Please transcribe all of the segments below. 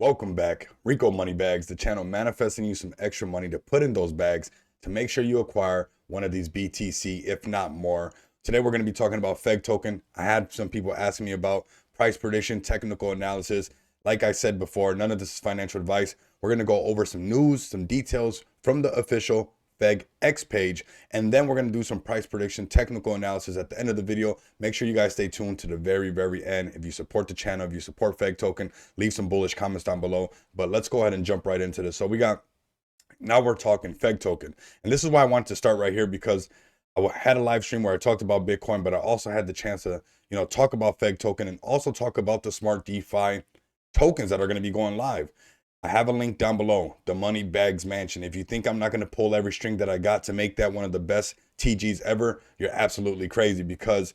Welcome back. Rico Money Bags, the channel manifesting you some extra money to put in those bags to make sure you acquire one of these BTC, if not more. Today we're going to be talking about FEG token. I had some people asking me about price prediction, technical analysis. Like I said before, none of this is financial advice. We're going to go over some news, some details from the official FEGx page, and then we're going to do some price prediction, technical analysis at the end of the video. Make sure you guys stay tuned to the very end. If you support the channel, if you support FEG token, leave some bullish comments down below. But let's go ahead and jump right into this. So now we're talking FEG token, and this is why I wanted to start right here, because I had a live stream where I talked about Bitcoin, but I also had the chance to talk about FEG token and also talk about the smart DeFi tokens that are going to be going live. I have a link down below, the Money Bags Mansion. If you think I'm not going to pull every string that I got to make that one of the best TGs ever, you're absolutely crazy, because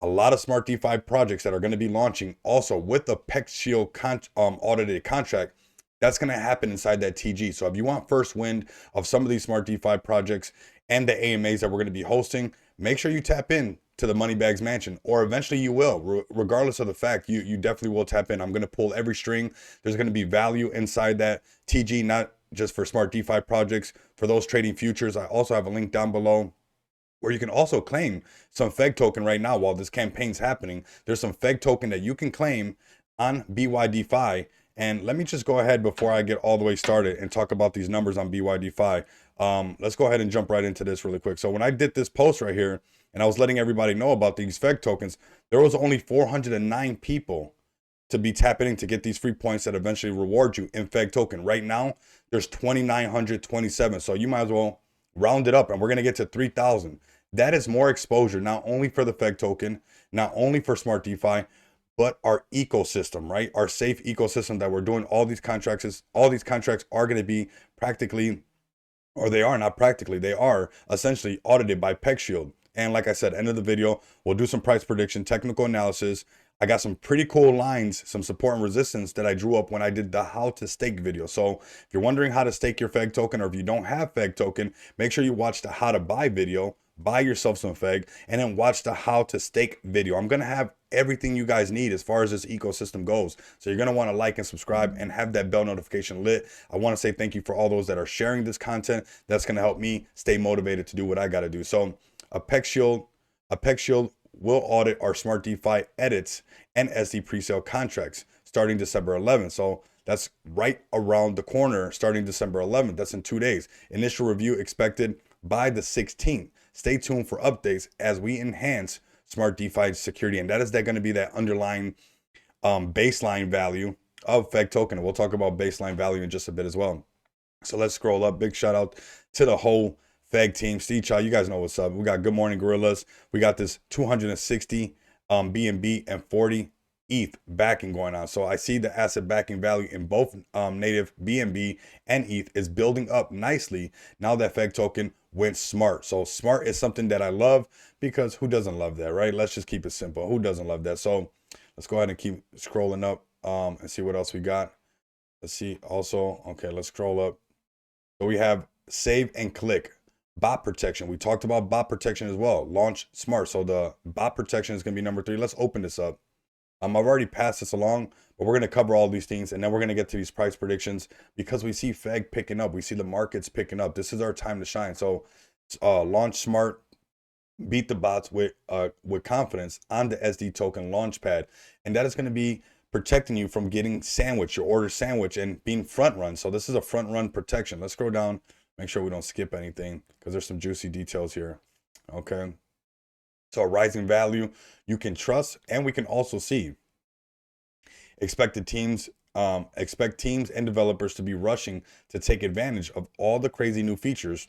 a lot of smart DeFi projects that are going to be launching also with the PEX Shield audited contract, that's going to happen inside that TG. So if you want first wind of some of these smart DeFi projects and the AMAs that we're going to be hosting, make sure you tap in to the Money Bags Mansion, or eventually you will, regardless of the fact, you definitely will tap in. I'm going to pull every string. There's going to be value inside that TG, not just for smart DeFi projects, for those trading futures. I also have a link down below where you can also claim some FEG token right now while this campaign's happening. There's some FEG token that you can claim on BYDFi. And let me just go ahead before I get all the way started and talk about these numbers on BYDFi. Let's go ahead and jump right into this really quick. So when I did this post right here, and I was letting everybody know about these FEG tokens, there was only 409 people to be tapping in to get these free points that eventually reward you in FEG token. Right now, there's 2,927. So you might as well round it up, and we're going to get to 3,000. That is more exposure, not only for the FEG token, not only for smart DeFi, but our ecosystem, right? Our safe ecosystem that we're doing all these contracts are going to be practically, or they are not practically, they are essentially audited by PEX Shield. And like I said, end of the video, we'll do some price prediction, technical analysis. I got some pretty cool lines, some support and resistance that I drew up when I did the how to stake video. So if you're wondering how to stake your FEG token, or if you don't have FEG token, make sure you watch the how to buy video, buy yourself some FEG, and then watch the how to stake video. I'm going to have everything you guys need as far as this ecosystem goes. So you're going to want to like and subscribe and have that bell notification lit. I want to say thank you for all those that are sharing this content. That's going to help me stay motivated to do what I got to do. So a PEX Shield will audit our smart DeFi edits and SD presale contracts starting December 11th. So that's right around the corner, starting December 11th. That's in 2 days. Initial review expected by the 16th. Stay tuned for updates as we enhance smart DeFi security. And that is going to be that underlying baseline value of FEG token. And we'll talk about baseline value in just a bit as well. So let's scroll up. Big shout out to the whole FEG team. Steve Chow, you guys know what's up. We got Good Morning Gorillas. We got this 260 BNB and 40 ETH backing going on. So I see the asset backing value in both native BNB and ETH is building up nicely now that FEG token went smart. So smart is something that I love, because who doesn't love that, right? Let's just keep it simple. Who doesn't love that? So let's go ahead and keep scrolling up and see what else we got. Let's see also. Okay, let's scroll up. So we have save and click. Bot protection. We talked about bot protection as well. Launch smart. So the bot protection is going to be number 3. Let's open this up. I've already passed this along, but we're going to cover all these things, and then we're going to get to these price predictions, because we see FEG picking up. We see the markets picking up. This is our time to shine. So launch smart, beat the bots with confidence on the SD token Launchpad, and that is going to be protecting you from getting sandwiched, your order sandwich, and being front run. So this is a front run protection. Let's scroll down. Make sure we don't skip anything, because there's some juicy details here. Okay. So a rising value you can trust, and we can also see expect teams and developers to be rushing to take advantage of all the crazy new features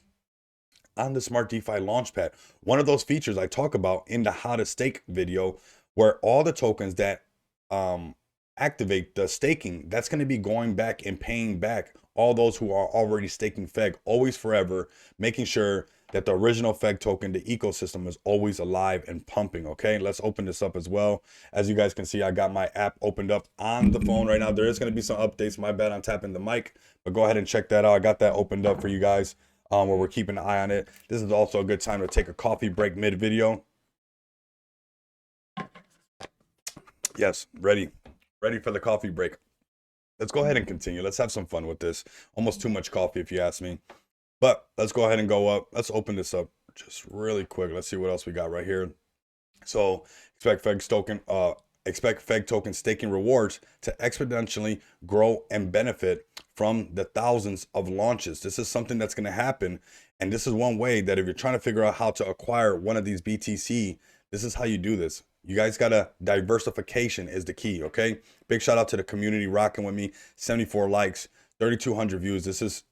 on the Smart DeFi Launchpad. One of those features I talk about in the how to stake video, where all the tokens that activate the staking, that's going to be going back and paying back all those who are already staking FEG, always forever, making sure that the original FEG token, the ecosystem, is always alive and pumping. Okay, let's open this up as well. As you guys can see, I got my app opened up on the phone right now. There is going to be some updates. My bad, I'm tapping the mic, but go ahead and check that out. I got that opened up for you guys, where we're keeping an eye on it. This is also a good time to take a coffee break mid video. Yes, ready for the coffee break. let's go ahead and continue. Let's have some fun with this. Almost too much coffee, if you ask me. But let's go ahead and go up. Let's open this up just really quick. Let's see what else we got right here. So expect FEG token staking rewards to exponentially grow and benefit from the thousands of launches. This is something that's going to happen. And this is one way that if you're trying to figure out how to acquire one of these BTC, this is how you do this. You guys gotta, diversification is the key, okay? Big shout out to the community rocking with me. 74 likes, 3,200 views. This is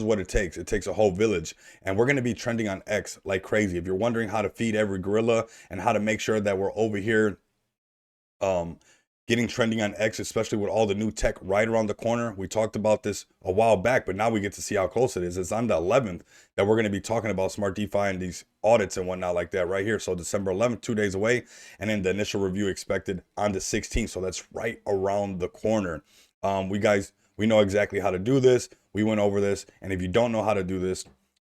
what it takes. It takes a whole village. And we're gonna be trending on X like crazy. If you're wondering how to feed every gorilla and how to make sure that we're over here getting trending on X, especially with all the new tech right around the corner. We talked about this a while back, but now we get to see how close it is. It's on the 11th that we're going to be talking about smart DeFi and these audits and whatnot like that right here. So December 11th, 2 days away, and then the initial review expected on the 16th. So that's right around the corner. We know exactly how to do this. We went over this, and if you don't know how to do this,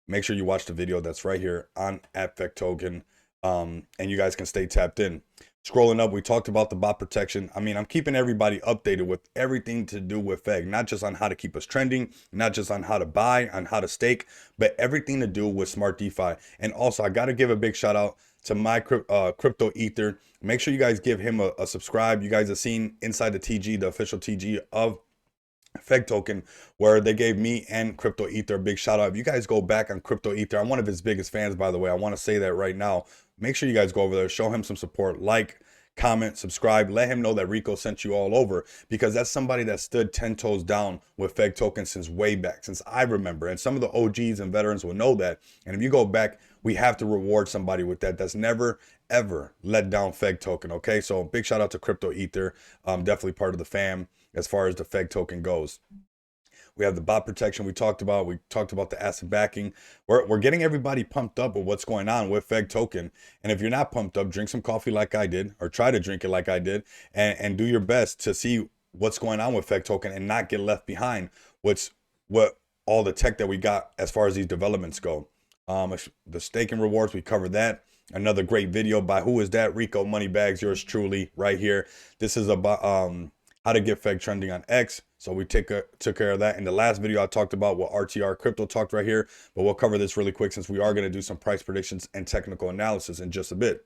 make sure you watch the video that's right here on FEG Token, and you guys can stay tapped in. Scrolling up, we talked about the bot protection. I mean, I'm keeping everybody updated with everything to do with FEG, not just on how to keep us trending, not just on how to buy, on how to stake, but everything to do with smart DeFi. And also, I got to give a big shout out to my crypto ether. Make sure you guys give him a subscribe. You guys have seen inside the TG, the official TG of FEG Token, where they gave me and Crypto Ether a big shout out. If you guys go back on Crypto Ether, I'm one of his biggest fans, by the way. I want to say that right now. Make sure you guys go over there, show him some support, like, comment, subscribe, let him know that Rico sent you all over, because that's somebody that stood 10 toes down with FEG Token since way back, since I remember. And some of the OGs and veterans will know that. And if you go back, we have to reward somebody with that. That's never, ever let down FEG Token, okay? So big shout out to Crypto Ether. Definitely part of the fam as far as the FEG Token goes. We have the bot protection we talked about. We talked about the asset backing. We're getting everybody pumped up with what's going on with FEG Token. And if you're not pumped up, drink some coffee like I did, or try to drink it like I did, and do your best to see what's going on with FEG Token and not get left behind. What all the tech that we got as far as these developments go. The staking rewards, we covered that. Another great video by who is that? Rico Moneybags, yours truly, right here. This is about how to get FEG trending on X. So we took care of that. In the last video, I talked about what RTR Crypto talked right here, but we'll cover this really quick since we are going to do some price predictions and technical analysis in just a bit.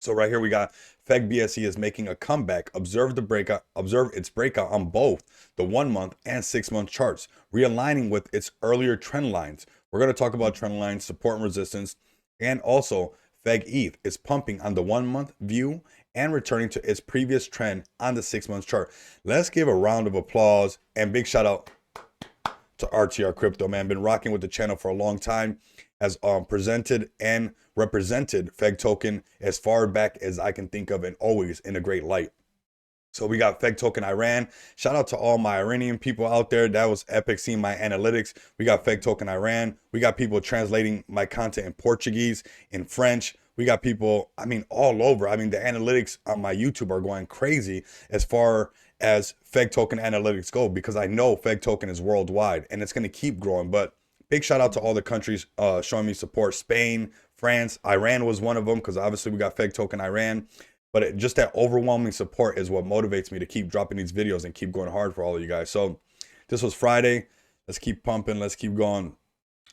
So right here, we got FEG BSC is making a comeback. Observe its breakout on both the 1 month and 6 month charts, realigning with its earlier trend lines. We're going to talk about trend lines, support and resistance, and also FEG ETH is pumping on the 1 month view and returning to its previous trend on the 6 month chart. Let's give a round of applause and big shout out to RTR Crypto, man. Been rocking with the channel for a long time, has presented and represented FEG Token as far back as I can think of, and always in a great light. So we got FEG Token Iran. Shout out to all my Iranian people out there. That was epic seeing my analytics. We got FEG Token Iran. We got people translating my content in Portuguese, in French. We got people, I mean, all over. I mean, the analytics on my YouTube are going crazy as far as FEG Token analytics go, because I know FEG Token is worldwide and it's going to keep growing. But big shout out to all the countries showing me support. Spain, France, Iran was one of them, because obviously we got FEG Token Iran. But just that overwhelming support is what motivates me to keep dropping these videos and keep going hard for all of you guys. So this was Friday. Let's keep pumping. Let's keep going.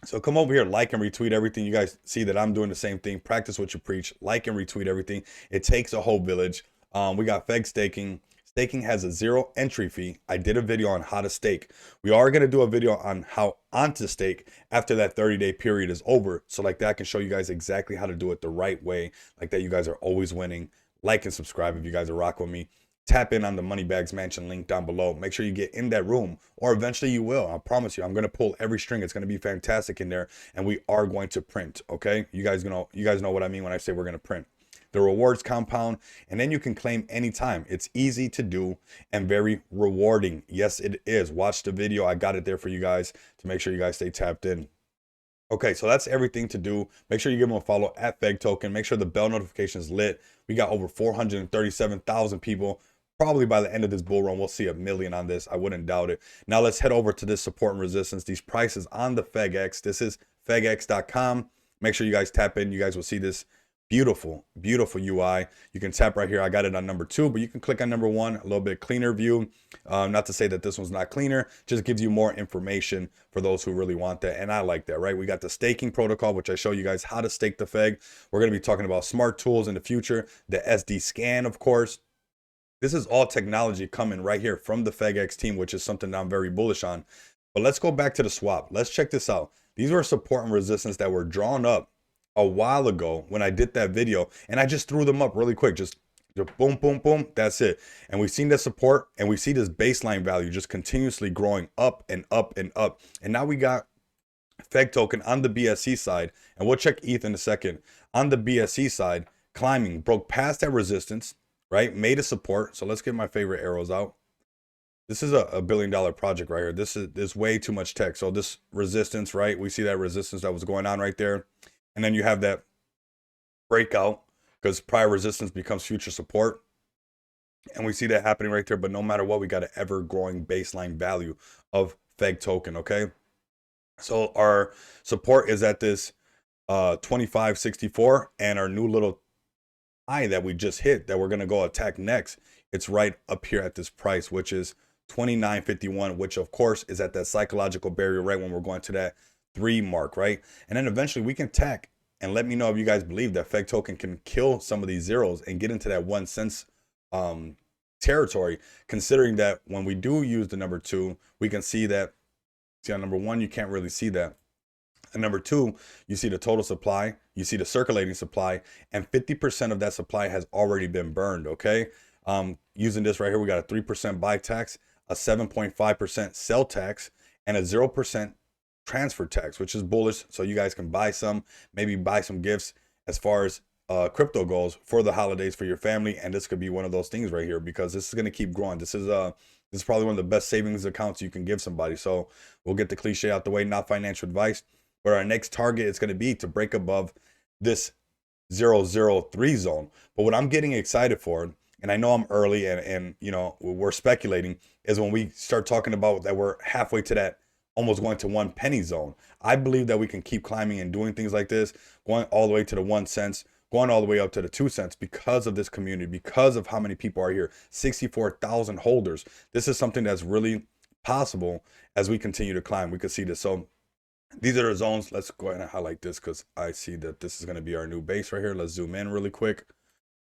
So come over here, like and retweet everything. You guys see that I'm doing the same thing. Practice what you preach. Like and retweet everything. It takes a whole village. We got FEG staking. Staking has a 0 entry fee. I did a video on how to stake. We are going to do a video on how on to stake after that 30-day period is over. So like that, I can show you guys exactly how to do it the right way. Like that, you guys are always winning. Like and subscribe if you guys are rocking with me. Tap in on the Moneybags Mansion link down below. Make sure you get in that room, or eventually you will. I promise you, I'm going to pull every string. It's going to be fantastic in there, and we are going to print. Okay, you guys know what I mean when I say we're going to print. The rewards compound, and then you can claim anytime. It's easy to do and very rewarding. Yes, it is. Watch the video. I got it there for you guys to make sure you guys stay tapped in. Okay, so that's everything to do. Make sure you give them a follow at FEG Token. Make sure the bell notification is lit. We got over 437,000 people. Probably by the end of this bull run, we'll see 1 million on this. I wouldn't doubt it. Now let's head over to this support and resistance. These prices on the FEGX. This is fegex.com. Make sure you guys tap in. You guys will see this Beautiful, beautiful UI. You can tap right here. I got it on number 2, but you can click on number 1, a little bit cleaner view. Not to say that this one's not cleaner, just gives you more information for those who really want that. And I like that, right? We got the staking protocol, which I show you guys how to stake the FEG. We're going to be talking about smart tools in the future, the SD scan, of course. This is all technology coming right here from the FEGX team, which is something that I'm very bullish on. But let's go back to the swap. Let's check this out. These were support and resistance that were drawn up a while ago when I did that video, and I just threw them up really quick. Just boom, boom, boom. That's it. And we've seen that support, and we see this baseline value just continuously growing up and up and up. And now we got FEG token on the BSC side, and we'll check ETH in a second. On the BSC side, climbing, broke past that resistance, right? Made a support. So let's get my favorite arrows out. This is a $1 billion project right here. This is way too much tech. So this resistance, right? We see that resistance that was going on right there. And then you have that breakout because prior resistance becomes future support. And we see that happening right there. But no matter what, we got an ever growing baseline value of FEG token, okay? So our support is at this 25.64, and our new little high that we just hit that we're going to go attack next, it's right up here at this price, which is 29.51, which of course is at that psychological barrier right when we're going to that 3 mark, right? And then eventually we can attack. And let me know if you guys believe that FEG token can kill some of these zeros and get into that 1 cent territory, considering that when we do use the number 2, we can see that, see on number 1, you can't really see that. And number 2, you see the total supply, you see the circulating supply, and 50% of that supply has already been burned, okay? Using this right here, we got a 3% buy tax, a 7.5% sell tax, and a 0% transfer tax, which is bullish. So you guys can buy some, maybe buy some gifts as far as crypto goes for the holidays for your family. And this could be one of those things right here, because this is going to keep growing. This is probably one of the best savings accounts you can give somebody. So we'll get the cliche out the way, not financial advice. But our next target is going to be to break above this 003 zone. But what I'm getting excited for, and I know I'm early and you know, we're speculating, is when we start talking about that we're halfway to that almost going to 1 penny zone. I believe that we can keep climbing and doing things like this, going all the way to the 1 cent, going all the way up to the 2 cents because of this community, because of how many people are here, 64,000 holders. This is something that's really possible as we continue to climb. We could see this. So these are the zones. Let's go ahead and highlight this because I see that this is going to be our new base right here. Let's zoom in really quick.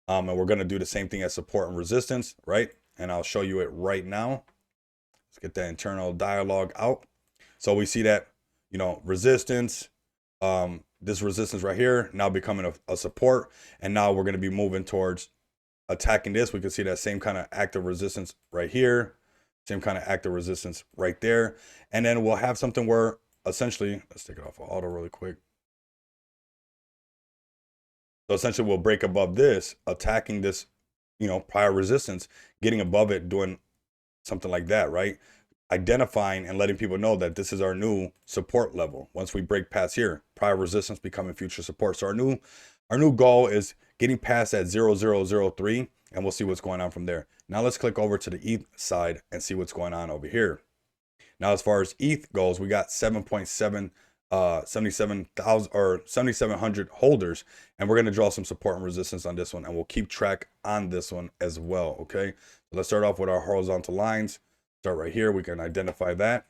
And we're going to do the same thing as support and resistance, right? And I'll show you it right now. Let's get that internal dialogue out. So we see that, you know, resistance, this resistance right here now becoming a support. And now we're going to be moving towards attacking this. We can see that same kind of active resistance right here, same kind of active resistance right there. And then we'll have something where essentially, let's take it off of auto really quick. So essentially we'll break above this, attacking this, you know, prior resistance, getting above it, doing something like that, right? Identifying and letting people know that this is our new support level. Once we break past here, prior resistance becoming future support. So our new goal is getting past that 0003, and we'll see what's going on from there. Now let's click over to the ETH side and see what's going on over here. Now, as far as ETH goes, we got 77,000 or 7,700 holders, and we're going to draw some support and resistance on this one, and we'll keep track on this one as well. Okay, so let's start off with our horizontal lines. Start right here. We can identify that.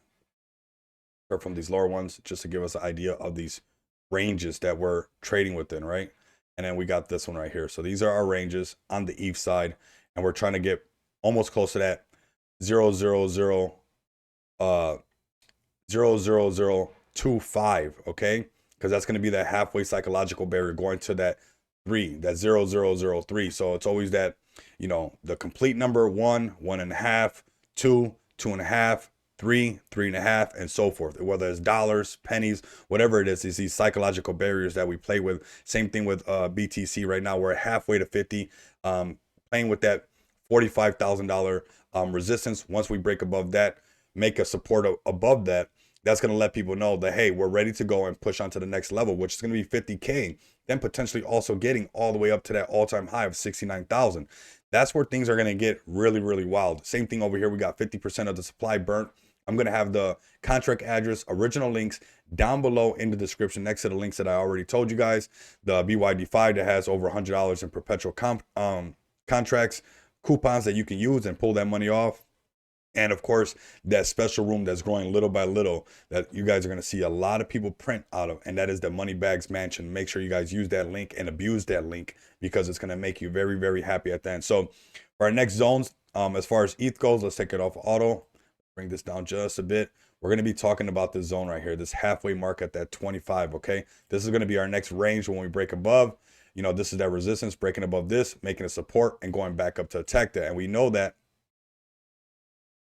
Start from these lower ones just to give us an idea of these ranges that we're trading within, right? And then we got this one right here. So these are our ranges on the ETH side, and we're trying to get almost close to that 0.00025, okay? Because that's going to be that halfway psychological barrier going to that 3, that 0.003. So it's always that, you know, the complete number 1, 1.5, 2, 2.5, 3, 3.5, and so forth. Whether it's dollars, pennies, whatever it is these psychological barriers that we play with. Same thing with BTC right now. We're halfway to 50, playing with that $45,000 resistance. Once we break above that, make a support above that, that's going to let people know that, hey, we're ready to go and push on to the next level, which is going to be 50K, then potentially also getting all the way up to that all-time high of 69,000. That's where things are going to get really, really wild. Same thing over here. We got 50% of the supply burnt, I'm going to have the contract address, original links down below in the description next to the links that I already told you guys. The BYD5 that has over $100 in perpetual contracts, coupons that you can use and pull that money off. And of course, that special room that's growing little by little that you guys are going to see a lot of people print out of, and that is the Money Bags Mansion. Make sure you guys use that link and abuse that link because it's going to make you very, very happy at the end. So for our next zones, as far as ETH goes, let's take it off auto. Bring this down just a bit. We're going to be talking about this zone right here, this halfway mark at that 25, okay? This is going to be our next range when we break above. You know, this is that resistance, breaking above this, making a support, and going back up to attack that. And we know that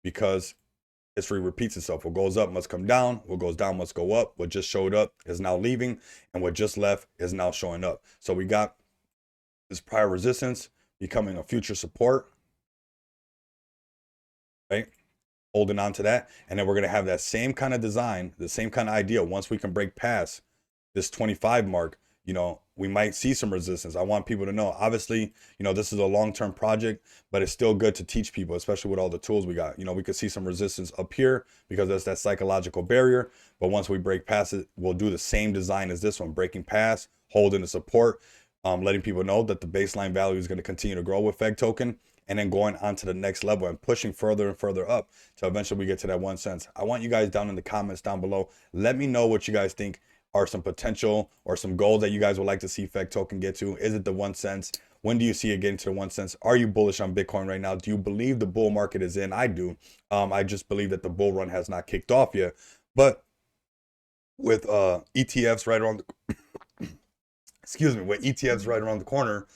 because history repeats itself. What goes up must come down. What goes down must go up. What just showed up is now leaving, and what just left is now showing up. So we got this prior resistance becoming a future support, right? Holding on to that, and then we're going to have that same kind of design, the same kind of idea. Once we can break past this 25 mark, you know, we might see some resistance. I want people to know, obviously, you know, this is a long-term project, but it's still good to teach people, especially with all the tools we got. You know, we could see some resistance up here because that's that psychological barrier. But once we break past it, we'll do the same design as this one, breaking past, holding the support, letting people know that the baseline value is going to continue to grow with FEG token, and then going on to the next level and pushing further and further up till eventually we get to that 1 cent. I want you guys down in the comments down below. Let me know what you guys think are some potential or some goals that you guys would like to see FEG token get to. Is it the 1 cent? When do you see it getting to the 1 cent? Are you bullish on Bitcoin right now? Do you believe the bull market is in? I do. I just believe that the bull run has not kicked off yet. But with ETFs right around the excuse me, with ETFs right around the corner.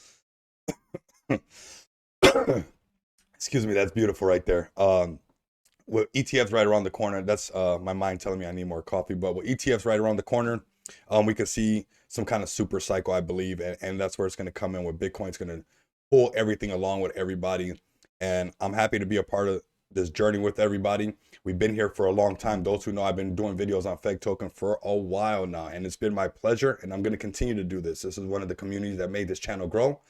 Excuse me, that's beautiful right there. With ETFs right around the corner, that's my mind telling me I need more coffee. But with ETFs right around the corner, we could see some kind of super cycle, I believe, and that's where it's going to come in. Where Bitcoin's going to pull everything along with everybody, and I'm happy to be a part of this journey with everybody. We've been here for a long time. Those who know, I've been doing videos on FEG token for a while now, and it's been my pleasure, and I'm going to continue to do this. This is one of the communities that made this channel grow.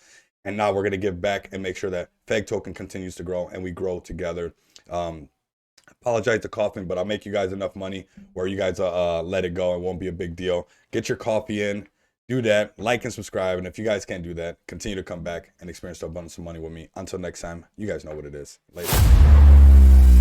And now we're going to give back and make sure that FEG token continues to grow and we grow together. Apologize to coughing, but I'll make you guys enough money where you guys let it go. It won't be a big deal. Get your coffee in, do that, like and subscribe. And if you guys can't do that, continue to come back and experience the abundance of money with me. Until next time, you guys know what it is. Later.